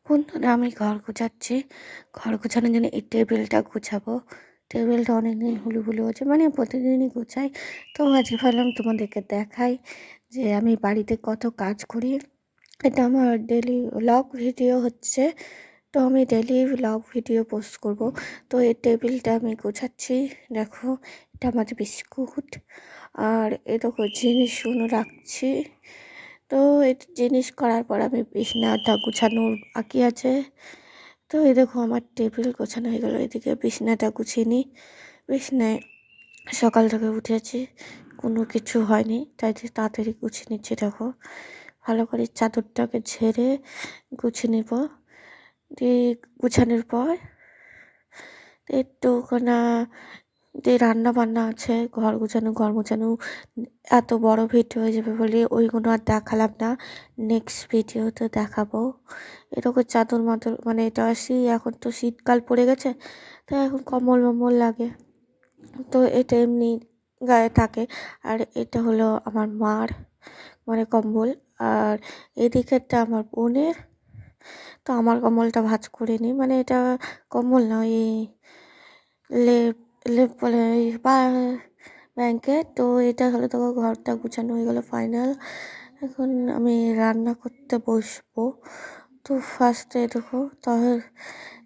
বন্ধুরা, আমি ঘর গোছাচ্ছি। ঘর গোছানোর জন্য এই টেবিলটা গোছাবো। টেবিলটা অনেকদিন হুলুহুলু হচ্ছে, মানে প্রতিদিনই গোছাই। তো আজকে ভাবলাম তোমাদেরকে দেখাই যে আমি বাড়িতে কত কাজ করি। এটা আমার ডেলি ব্লগ ভিডিও হচ্ছে। তো আমি ডেলি ব্লগ ভিডিও পোস্ট করব। তো এই টেবিলটা আমি গোছাচ্ছি। দেখো, এটা আমার বিস্কুট, আর এ দেখো জিনিসগুলো রাখছি। তো এই জিনিস করার পর আমি বিছানাটা গুছানোর বাকি আছে। তো এই দেখো আমার টেবিল গোছানো হয়ে গেল। এদিকে বিছানাটা গুছিয়ে নিই। বিছানায় সকাল থেকে উঠেছি, কোনো কিছু হয়নি, তাই তাড়াতাড়ি গুছিয়ে নিচ্ছি। দেখো, ভালো করে চাদরটাকে ঝেড়ে গুছিয়ে নেব। দিয়ে গুছানোর পর একটুখানা দিয়ে রান্না বান্না আছে, ঘর গোছানো এত বড় ভিডিও হয়ে যাবে বলে ওইগুলো আর দেখালাম না। নেক্সট ভিডিওতে দেখাবো। এরকম চাদর মাদর, মানে এটা এখন তো শীতকাল পড়ে গেছে, তাই এখন কম্বল মম্বল লাগে। তো এটা এমনি গায়ে থাকে। আর এটা হলো আমার মার, মানে কম্বল। আর এদিকেরটা আমার বোনের। তো আমার কম্বলটা ভাঁজ করে নিই, মানে এটা কম্বল না, এই লেপ লেপ বলে বা ব্ল্যাঙ্কেট। তো এটা হলো, তো ঘরটা গুছানো হয়ে গেলো ফাইনাল। এখন আমি রান্না করতে বসবো। তো ফার্স্টে দেখো, তাহলে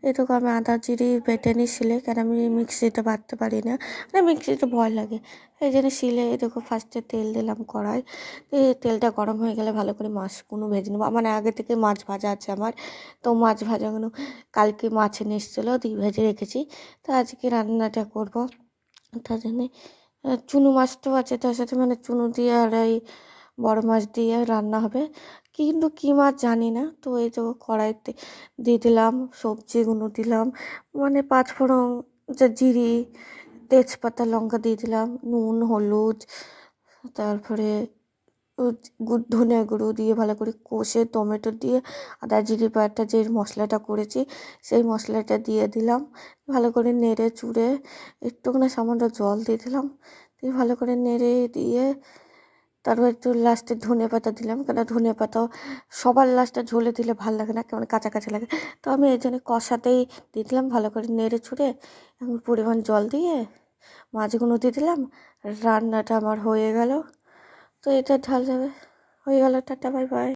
এটুকু আমি আদা জিরে বেটে নিই শিলে, কেন আমি মিক্সিতে বাটতে পারি না, মানে মিক্সিতে ভয় লাগে। এই জন্য শিলে দেখো ফার্স্টে তেল দিলাম কড়াই। তেলটা গরম হয়ে গেলে ভালো করে মাছগুলো ভেজে নেবো। মানে আগে থেকে মাছ ভাজা আছে আমার। তো মাছ ভাজাগুলো কালকে মাছ এনে এসেছিলো, দিয়ে ভেজে রেখেছি। তো আজকে রান্নাটা করবো। তার জন্যে চুনো মাছটাও আছে তার সাথে, মানে চুনো দিয়ে আর এই বড় মাছ দিয়ে রান্না হবে। কিন্তু কী মাছ জানি না। তো এই তো কড়াইতে দিয়ে দিলাম, সবজিগুলো দিলাম, মানে পাঁচফোড়ন, যে জিরে, তেজপাতা, লঙ্কা দিয়ে দিলাম, নুন, হলুদ, তারপরে ধনে গুঁড়ো দিয়ে ভালো করে কষে টমেটো দিয়ে আদা জিরে বাটা যে মশলাটা করেছি সেই মশলাটা দিয়ে দিলাম। ভালো করে নেড়ে চুড়ে একটুখানি সামান্য জল দিয়ে দিলাম। দিয়ে ভালো করে নেড়ে দিয়ে তারপর একটু লাস্টে ধনে পাতা দিলাম, কেন ধনে পাতাও সবার লাস্টে ঝোলে দিলে ভালো লাগে না, কেমন কাঁচা কাঁচা লাগে। তো আমি এই জন্য কষাতেই দিয়ে দিলাম, ভালো করে নেড়ে ছুড়ে এখন পরিমাণ জল দিয়ে মাছগুলো দিয়ে দিলাম। রান্নাটা আমার হয়ে গেল। তো এটা ঢাল যাবে, হয়ে গেল। Tata, bye bye.